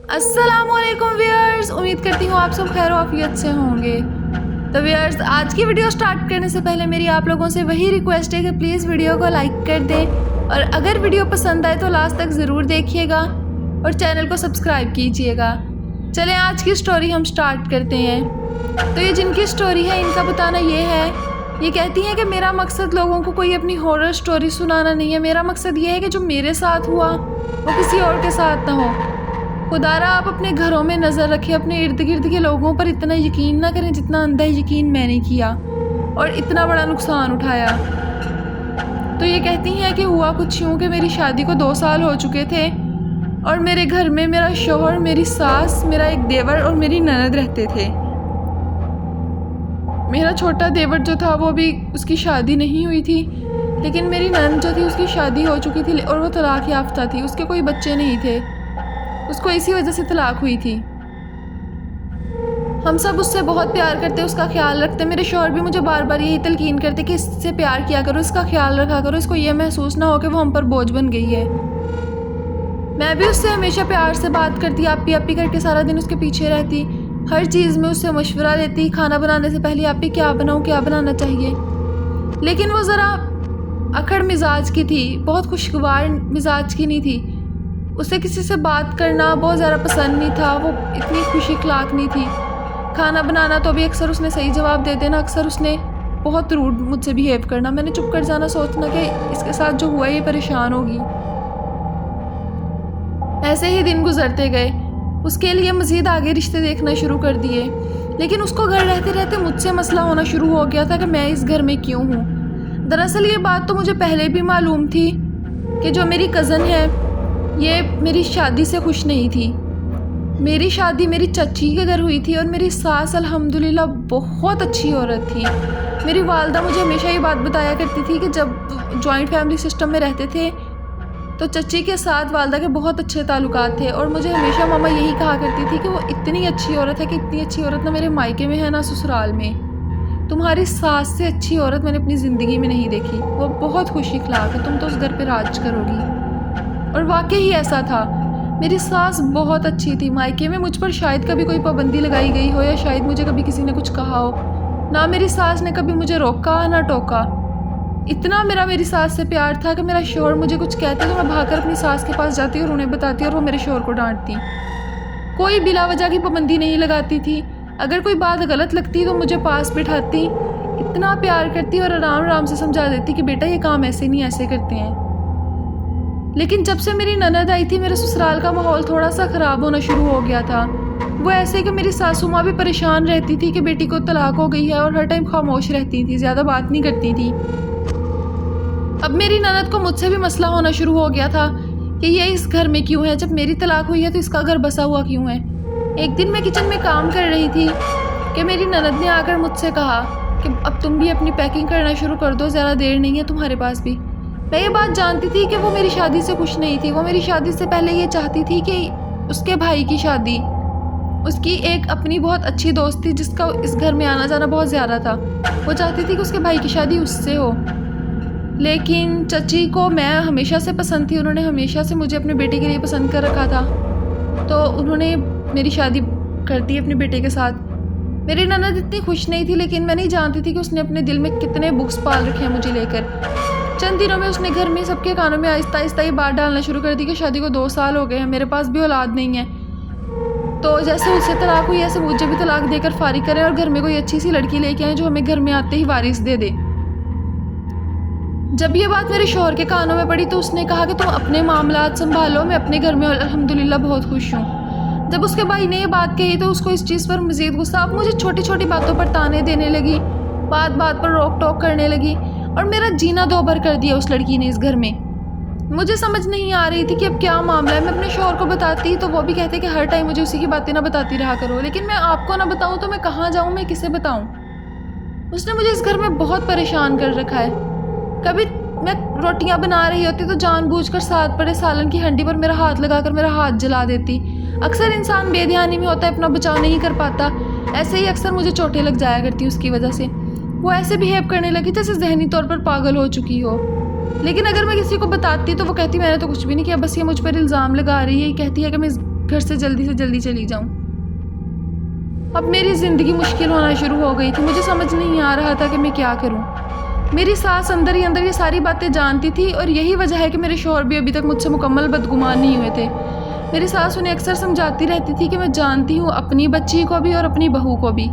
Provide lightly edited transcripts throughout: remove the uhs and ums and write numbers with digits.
अस्सलाम वालेकुम व्यूअर्स, उम्मीद करती हूँ आप सब खैर आफियत से होंगे। तो व्यूअर्स, आज की वीडियो स्टार्ट करने से पहले मेरी आप लोगों से वही रिक्वेस्ट है कि प्लीज़ वीडियो को लाइक कर दें और अगर वीडियो पसंद आए तो लास्ट तक ज़रूर देखिएगा और चैनल को सब्सक्राइब कीजिएगा। चलें आज की स्टोरी हम स्टार्ट करते हैं। तो ये जिनकी स्टोरी है इनका बताना ये है, ये कहती हैं कि मेरा मकसद लोगों को कोई अपनी हॉरर स्टोरी सुनाना नहीं है। मेरा मकसद ये है कि जो मेरे साथ हुआ वो किसी और के साथ ना हो। खुदारा आप अपने घरों में नज़र रखें, अपने इर्द गिर्द के लोगों पर इतना यकीन ना करें जितना अंधा यकीन मैंने किया और इतना बड़ा नुकसान उठाया। तो ये कहती हैं कि हुआ कुछ यूँ कि मेरी शादी को 2 साल हो चुके थे और मेरे घर में मेरा शौहर, मेरी सास, मेरा एक देवर और मेरी ननद रहते थे। मेरा छोटा देवर जो था वो भी, उसकी शादी नहीं हुई थी, लेकिन मेरी ननद जो थी उसकी शादी हो चुकी थी और वो तलाक याफ्ता थी। उसके कोई बच्चे नहीं थे, उसको इसी वजह से तलाक हुई थी। हम सब उससे बहुत प्यार करते, उसका ख्याल रखते। मेरे शौहर भी मुझे बार बार यही तलकीन करते कि इससे प्यार किया करो, इसका ख्याल रखा करो, इसको ये महसूस ना हो कि वो हम पर बोझ बन गई है। मैं भी उससे हमेशा प्यार से बात करती, आपी आपी करके सारा दिन उसके पीछे रहती, हर चीज़ में उससे मशवरा लेती। खाना बनाने से पहले आपी क्या बनाऊँ, क्या बनाना चाहिए। लेकिन वो ज़रा अकड़ मिजाज की थी, बहुत खुशगवार मिजाज की नहीं थी। उसे किसी से बात करना बहुत ज़्यादा पसंद नहीं था, वो इतनी खुश अखलाक नहीं थी। खाना बनाना तो भी अक्सर उसने सही जवाब दे देना, अक्सर उसने बहुत रूड मुझसे बिहेव करना। मैंने चुप कर जाना, सोचना कि इसके साथ जो हुआ ये परेशान होगी। ऐसे ही दिन गुजरते गए, उसके लिए मज़ीद आगे रिश्ते देखना शुरू कर दिए। लेकिन उसको घर रहते रहते मुझसे मसला होना शुरू हो गया था कि मैं इस घर में क्यों हूँ। दरअसल ये बात तो मुझे पहले भी मालूम थी कि जो मेरी कज़न है ये मेरी शादी से खुश नहीं थी। मेरी शादी मेरी चची के घर हुई थी और मेरी सास अल्हम्दुलिल्लाह बहुत अच्छी औरत थी। मेरी वालदा मुझे हमेशा ये बात बताया करती थी कि जब जॉइंट फैमिली सिस्टम में रहते थे तो चची के साथ वालदा के बहुत अच्छे ताल्लुकात थे और मुझे हमेशा मामा यही कहा करती थी कि वो इतनी अच्छी औरत है कि इतनी अच्छी औरत ना मेरे मायके में है ना ससुराल में। तुम्हारी सास से अच्छी औरत मैंने अपनी ज़िंदगी में नहीं देखी, वो बहुत खुश अखलाक है, तुम तो उस घर पे राज करोगी। और वाकई ही ऐसा था। मेरी सास बहुत अच्छी थी। मायके में मुझ पर शायद कभी कोई पाबंदी लगाई गई हो या शायद मुझे कभी किसी ने कुछ कहा हो, ना मेरी सास ने कभी मुझे रोका ना टोका। इतना मेरी सास से प्यार था कि मेरा शौहर मुझे कुछ कहते तो मैं भागकर अपनी सास के पास जाती और उन्हें बताती और वो मेरे शौहर को डांटती। कोई बिला वजह की पाबंदी नहीं लगाती थी। अगर कोई बात गलत लगती तो मुझे पास बिठाती, इतना प्यार करती और आराम आराम से समझा देती कि बेटा ये काम ऐसे नहीं ऐसे करते हैं। लेकिन जब से मेरी ननद आई थी मेरे ससुराल का माहौल थोड़ा सा ख़राब होना शुरू हो गया था। वो ऐसे कि मेरी सासू माँ भी परेशान रहती थी कि बेटी को तलाक हो गई है और हर टाइम खामोश रहती थी, ज़्यादा बात नहीं करती थी। अब मेरी ननद को मुझसे भी मसला होना शुरू हो गया था कि ये इस घर में क्यों है, जब मेरी तलाक हुई है तो इसका घर बसा हुआ क्यों है। एक दिन मैं किचन में काम कर रही थी कि मेरी ननद ने आकर मुझसे कहा कि अब तुम भी अपनी पैकिंग करना शुरू कर दो, ज़्यादा देर नहीं है तुम्हारे पास भी। मैं ये बात जानती थी कि वो मेरी शादी से खुश नहीं थी। वो मेरी शादी से पहले ये चाहती थी कि उसके भाई की शादी, उसकी एक अपनी बहुत अच्छी दोस्त थी जिसका इस घर में आना जाना बहुत ज़्यादा था, वो चाहती थी कि उसके भाई की शादी उससे हो। लेकिन चची को मैं हमेशा से पसंद थी, उन्होंने हमेशा से मुझे अपने बेटे के लिए पसंद कर रखा था, तो उन्होंने मेरी शादी कर दी अपने बेटे के साथ। मेरी ननद इतनी खुश नहीं थी, लेकिन मैं नहीं जानती थी कि उसने अपने दिल में कितने बुक्स पाल रखे हैं मुझे लेकर। चंद दिनों में उसने घर में सबके कानों में आहिस्ता आहिस्ता ये बात डालना शुरू कर दी कि शादी को 2 साल हो गए हैं, मेरे पास भी औलाद नहीं है, तो जैसे उससे तलाक हुई ऐसे मुझे भी तलाक देकर फारिग करें और घर में कोई अच्छी सी लड़की लेके आए जो हमें घर में आते ही वारिस दे दे। जब ये बात मेरे शौहर के कानों में पड़ी तो उसने कहा कि तुम अपने मामलात संभालो, मैं अपने घर में अल्हम्दुलिल्लाह बहुत खुश हूँ। जब उसके भाई ने ये बात कही तो उसको इस चीज़ पर मज़ीद गुस्सा, अब मुझे छोटी छोटी बातों पर ताने देने लगी, बात बात पर रोक टोक करने लगी और मेरा जीना दोभर कर दिया उस लड़की ने इस घर में। मुझे समझ नहीं आ रही थी कि अब क्या मामला है। मैं अपने शौहर को बताती तो वो भी कहते कि हर टाइम मुझे उसी की बातें ना बताती रहा करो, लेकिन मैं आपको ना बताऊँ तो मैं कहाँ जाऊँ, मैं किसे बताऊँ। उसने मुझे इस घर में बहुत परेशान कर रखा है। कभी मैं रोटियां बना रही होती तो जानबूझकर साथ पड़े सालन की हंडी पर मेरा हाथ लगाकर मेरा हाथ जला देती। अक्सर इंसान बेध्यानी में होता है, अपना बचाव नहीं कर पाता, ऐसे ही अक्सर मुझे चोटें लग जाया करती उसकी वजह से। वो ऐसे बिहेव करने लगी जैसे जहनी तौर पर पागल हो चुकी हो। लेकिन अगर मैं किसी को बताती तो वो कहती मैंने तो कुछ भी नहीं किया, बस ये मुझ पर इल्ज़ाम लगा रही है, ये कहती है कि मैं घर से जल्दी चली जाऊं। अब मेरी ज़िंदगी मुश्किल होना शुरू हो गई थी। मुझे समझ नहीं आ रहा था कि मैं क्या करूं। मेरी सास अंदर ही अंदर ये सारी बातें जानती थी और यही वजह है कि मेरे शौहर भी अभी तक मुझसे मुकम्मल बदगुमान नहीं हुए थे। मेरी सास उन्हें अक्सर समझाती रहती थी कि मैं जानती हूँ अपनी बच्ची को भी और अपनी बहू को भी।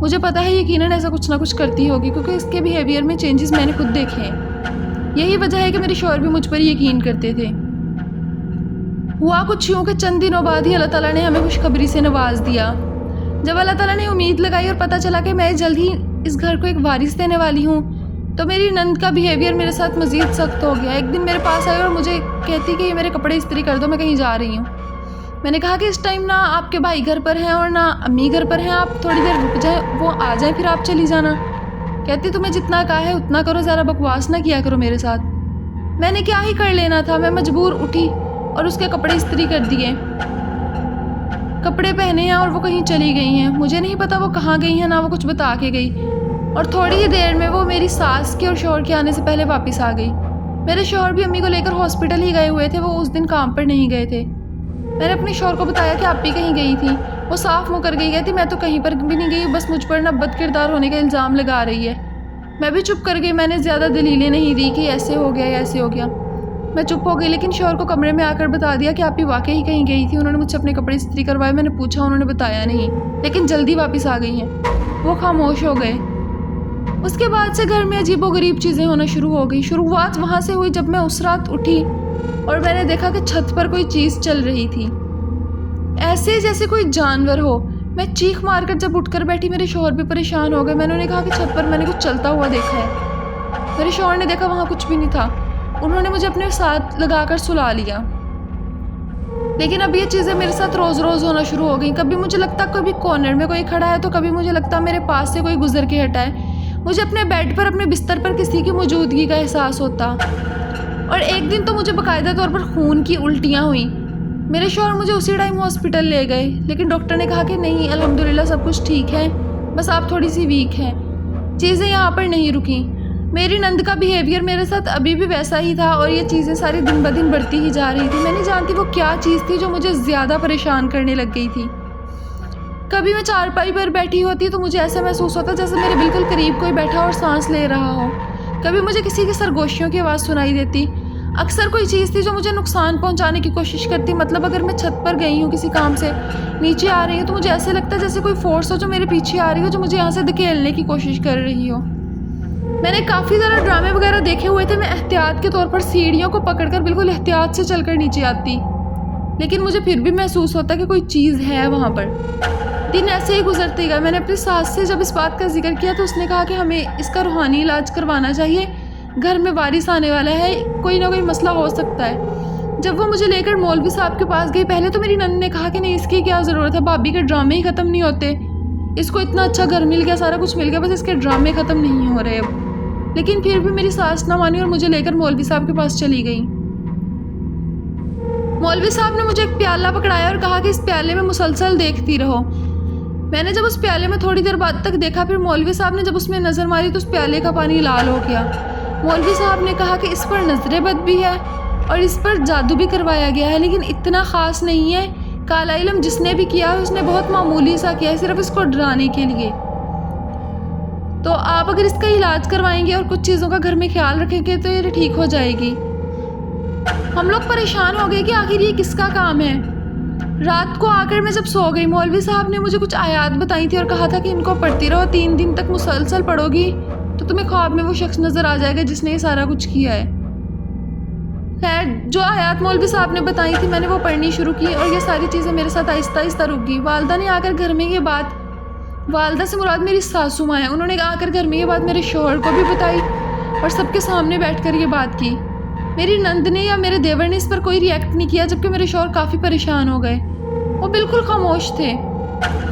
मुझे पता है यकीनन ऐसा कुछ ना कुछ करती होगी, क्योंकि इसके बिहेवियर में चेंजेस मैंने खुद देखे हैं। यही वजह है कि मेरे शौहर भी मुझ पर यकीन करते थे। हुआ कुछ यूँ कि चंद दिनों बाद ही अल्लाह ताला ने हमें खुशखबरी से नवाज दिया। जब अल्लाह ताला ने उम्मीद लगाई और पता चला कि मैं जल्द ही इस घर को एक वारिस देने वाली हूँ, तो मेरी नंद का बिहेवियर मेरे साथ मज़ीद सख्त हो गया। एक दिन मेरे पास आई और मुझे कहती कि ये मेरे कपड़े इस्त्री कर दो, मैं कहीं जा रही हूँ। मैंने कहा कि इस टाइम ना आपके भाई घर पर हैं और ना अम्मी घर पर हैं, आप थोड़ी देर रुक जाए, वो आ जाए फिर आप चली जाना। कहती तुम्हें जितना कहा है उतना करो, ज़रा बकवास ना किया करो मेरे साथ। मैंने क्या ही कर लेना था, मैं मजबूर उठी और उसके कपड़े इस्त्री कर दिए, कपड़े पहने हैं और वो कहीं चली गई हैं। मुझे नहीं पता वो कहाँ गई हैं, ना वो कुछ बता के गई। और थोड़ी ही देर में वो मेरी सास के और शौहर के आने से पहले वापस आ गई। मेरे शौहर भी अम्मी को लेकर हॉस्पिटल ही गए हुए थे, वो उस दिन काम पर नहीं गए थे। मैंने अपने शौहर को बताया कि आप भी कहीं गई थी। वो साफ मुँह कर गई, कहती मैं तो कहीं पर भी नहीं गई, बस मुझ पर ना बदकिरदार होने का इल्ज़ाम लगा रही है। मैं भी चुप कर गई, मैंने ज़्यादा दलीलें नहीं दी कि ऐसे हो गया या ऐसे हो गया। मैं चुप हो गई, लेकिन शौहर को कमरे में आकर बता दिया कि आप भी वाकई ही कहीं गई थी। उन्होंने मुझसे अपने कपड़े इस्त्री करवाए, मैंने पूछा, उन्होंने बताया नहीं, लेकिन जल्दी वापस आ गई हैं। वो खामोश हो गए। उसके बाद से घर में अजीबोगरीब चीज़ें होना शुरू हो गई। शुरुआत वहाँ से हुई जब मैं उस रात उठी और मैंने देखा कि छत पर कोई चीज़ चल रही थी, ऐसे जैसे कोई जानवर हो। मैं चीख मारकर जब उठकर बैठी, मेरे शौहर भी परेशान हो गए। मैंने उन्हें कहा कि छत पर मैंने कुछ चलता हुआ देखा है। मेरे शौहर ने देखा वहाँ कुछ भी नहीं था। उन्होंने मुझे अपने साथ लगाकर सुला लिया। लेकिन अब ये चीज़ें मेरे साथ रोज़ रोज़ होना शुरू हो गई। कभी मुझे लगता कभी कॉर्नर में कोई खड़ा है, तो कभी मुझे लगता मेरे पास से कोई गुजर के हटा है। मुझे अपने बेड पर, अपने बिस्तर पर किसी की मौजूदगी का एहसास होता। और एक दिन तो मुझे बाकायदा तौर पर खून की उल्टियाँ हुई। मेरे शौहर मुझे उसी टाइम हॉस्पिटल ले गए, लेकिन डॉक्टर ने कहा कि नहीं, अल्हम्दुलिल्लाह सब कुछ ठीक है, बस आप थोड़ी सी वीक हैं। चीज़ें यहाँ पर नहीं रुकी। मेरी नंद का बिहेवियर मेरे साथ अभी भी वैसा ही था और ये चीज़ें सारी दिन ब दिन बढ़ती ही जा रही थी। मैं नहीं जानती वो क्या चीज़ थी जो मुझे ज़्यादा परेशान करने लग गई थी। कभी मैं चारपाई पर बैठी होती तो मुझे ऐसा महसूस होता जैसे मेरे बिल्कुल करीब कोई बैठा और सांस ले रहा हो। कभी मुझे किसी की सरगोशियों की आवाज़ सुनाई देती। अक्सर कोई चीज़ थी जो मुझे नुकसान पहुंचाने की कोशिश करती। मतलब अगर मैं छत पर गई हूँ किसी काम से, नीचे आ रही हूँ, तो मुझे ऐसे लगता है जैसे कोई फोर्स हो जो मेरे पीछे आ रही हो, जो मुझे यहाँ से धकेलने की कोशिश कर रही हो। मैंने काफ़ी ज़्यादा ड्रामे वगैरह देखे हुए थे। मैं एहतियात के तौर पर सीढ़ियों को पकड़कर बिल्कुल एहतियात से चलकर नीचे आती, लेकिन मुझे फिर भी महसूस होता कि कोई चीज़ है वहाँ पर। दिन ऐसे ही गुजरते गए। मैंने अपनी सास से जब इस बात का जिक्र किया तो उसने कहा कि हमें इसका रूहानी इलाज करवाना चाहिए, घर में वारिस आने वाला है, कोई ना कोई मसला हो सकता है। जब वो मुझे लेकर मौलवी साहब के पास गई, पहले तो मेरी नंद ने कहा कि नहीं, इसकी क्या ज़रूरत है, भाभी के ड्रामे ही ख़त्म नहीं होते, इसको इतना अच्छा घर मिल गया, सारा कुछ मिल गया, बस इसके ड्रामे ख़त्म नहीं हो रहे अब। लेकिन फिर भी मेरी सास ना मानी और मुझे लेकर मौलवी साहब के पास चली गई। मौलवी साहब ने मुझे एक प्याला पकड़ाया और कहा कि इस प्याले में मुसलसल देखती रहो। मैंने जब उस प्याले में थोड़ी देर बाद तक देखा, फिर मौलवी साहब ने जब उसमें नज़र मारी तो उस प्याले का पानी लाल हो गया। मौलवी साहब ने कहा कि इस पर नजर बद भी है और इस पर जादू भी करवाया गया है, लेकिन इतना ख़ास नहीं है। काला इल्म जिसने भी किया है उसने बहुत मामूली सा किया है, सिर्फ इसको डराने के लिए। तो आप अगर इसका इलाज करवाएंगे और कुछ चीज़ों का घर में ख्याल रखेंगे तो ये ठीक हो जाएगी। हम लोग परेशान हो गए कि आखिर ये किसका काम है। रात को आकर मैं जब सो गई, मौलवी साहब ने मुझे कुछ आयात बताई थी और कहा था कि इनको पढ़ती रहो, 3 दिन तक मुसलसल पढ़ोगी तो तुम्हें ख्वाब में वो शख्स नज़र आ जाएगा जिसने ये सारा कुछ किया है। खैर, जो आयात मौलवी साहब ने बताई थी मैंने वो पढ़नी शुरू की और ये सारी चीज़ें मेरे साथ आहिस्ता आहिस्ता रुक गई। वालदा ने आकर घर में ये बात, वालदा से मुराद मेरी सासू माँ है, उन्होंने आकर घर में ये बात मेरे शौहर को भी बताई और सबके सामने बैठकर ये बात की। मेरी नंद ने या मेरे देवर ने इस पर कोई रिएक्ट नहीं किया, जबकि मेरे शौहर काफ़ी परेशान हो गए। वो बिल्कुल खामोश थे,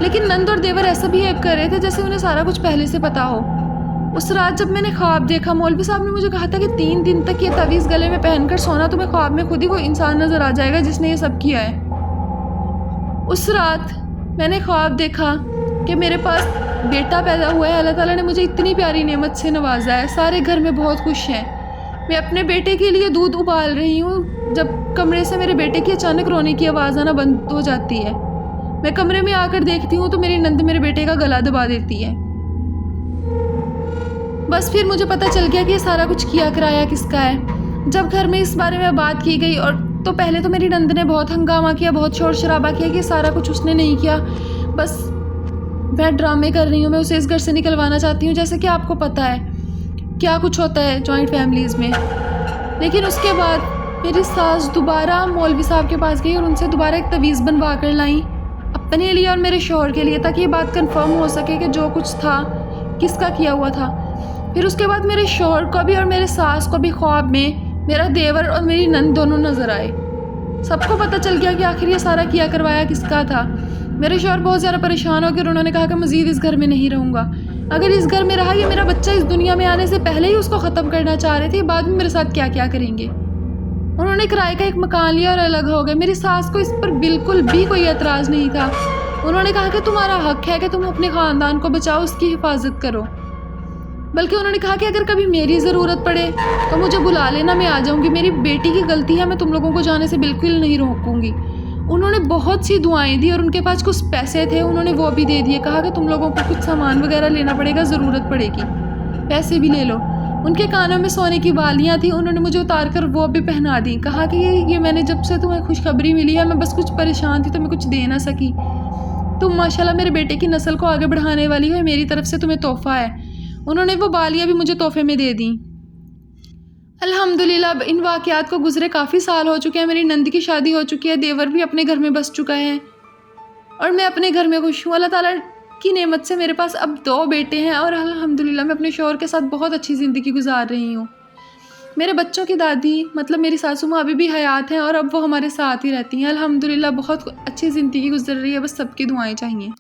लेकिन नंद और देवर ऐसा बिहेव कर रहे थे जैसे उन्हें सारा कुछ पहले से पता हो। उस रात जब मैंने ख्वाब देखा, मौलवी साहब ने मुझे कहा था कि 3 दिन तक ये तवीज़ गले में पहनकर सोना, तुम्हें ख्वाब में खुद ही वो इंसान नज़र आ जाएगा जिसने ये सब किया है। उस रात मैंने ख्वाब देखा कि मेरे पास बेटा पैदा हुआ है, अल्लाह ताला ने मुझे इतनी प्यारी नेमत से नवाजा है, सारे घर में बहुत खुश हैं। मैं अपने बेटे के लिए दूध उबाल रही हूँ जब कमरे से मेरे बेटे की अचानक रोने की आवाज़ आना बंद हो जाती है। मैं कमरे में आकर देखती हूँ तो मेरी नंद मेरे बेटे का गला दबा देती है। बस फिर मुझे पता चल गया कि ये सारा कुछ किया कराया किसका है। जब घर में इस बारे में बात की गई और तो पहले तो मेरी नंद ने बहुत हंगामा किया, बहुत शोर शराबा किया कि सारा कुछ उसने नहीं किया, बस मैं ड्रामे कर रही हूँ, मैं उसे इस घर से निकलवाना चाहती हूँ। जैसे कि आपको पता है क्या कुछ होता है जॉइंट फैमिलीज़ में। लेकिन उसके बाद मेरी सास दोबारा मौलवी साहब के पास गई और उनसे दोबारा एक तवीज़ बनवा कर लाई अपने लिए और मेरे शौहर के लिए, ताकि ये बात कंफर्म हो सके कि जो कुछ था किसका किया हुआ था। फिर उसके बाद मेरे शौहर को भी और मेरे सास को भी ख्वाब में मेरा देवर और मेरी नंद दोनों नज़र आए। सबको पता चल गया कि आखिर ये सारा किया करवाया किसका था। मेरे शौहर बहुत ज़्यादा परेशान हो गए। उन्होंने कहा कि मज़ीद इस घर में नहीं रहूँगा। अगर इस घर में रहा, ये मेरा बच्चा इस दुनिया में आने से पहले ही उसको ख़त्म करना चाह रहे थे, बाद में मेरे साथ क्या क्या करेंगे। उन्होंने किराए का एक मकान लिया और अलग हो गए। मेरी सास को इस पर बिल्कुल भी कोई एतराज़ नहीं था। उन्होंने कहा कि तुम्हारा हक़ है कि तुम अपने ख़ानदान को बचाओ, उसकी हिफाजत करो। बल्कि उन्होंने कहा कि अगर कभी मेरी ज़रूरत पड़े तो मुझे बुला लेना, मैं आ जाऊंगी। मेरी बेटी की गलती है, मैं तुम लोगों को जाने से बिल्कुल नहीं रोकूंगी। उन्होंने बहुत सी दुआएं दी और उनके पास कुछ पैसे थे, उन्होंने वो भी दे दिए। कहा कि तुम लोगों को कुछ सामान वगैरह लेना पड़ेगा, ज़रूरत पड़ेगी, पैसे भी ले लो। उनके कानों में सोने की बालियाँ थी, उन्होंने मुझे उतार कर वो भी पहना दी। कहा कि ये मैंने जब से तुम्हें खुशखबरी मिली है, मैं बस कुछ परेशान थी तो मैं कुछ दे ना सकी। तुम माशाल्लाह मेरे बेटे की नस्ल को आगे बढ़ाने वाली हो, मेरी तरफ से तुम्हें तोहफ़ा है। उन्होंने वो बालियाँ भी मुझे तोहफे में दे दी। अल्हम्दुलिल्लाह इन वाक़यात को गुज़रे काफ़ी साल हो चुके हैं। मेरी नंद की शादी हो चुकी है, देवर भी अपने घर में बस चुका है और मैं अपने घर में खुश हूँ। अल्लाह ताला की नेमत से मेरे पास अब 2 बेटे हैं और अल्हम्दुलिल्लाह मैं अपने शौहर के साथ बहुत अच्छी ज़िंदगी गुजार रही हूँ। मेरे बच्चों की दादी मतलब मेरी सासू माँ अभी भी हयात हैं और अब वो हमारे साथ ही रहती हैं। अल्हम्दुलिल्लाह बहुत अच्छी ज़िंदगी गुजर रही है, बस सबकी दुआएं चाहिए।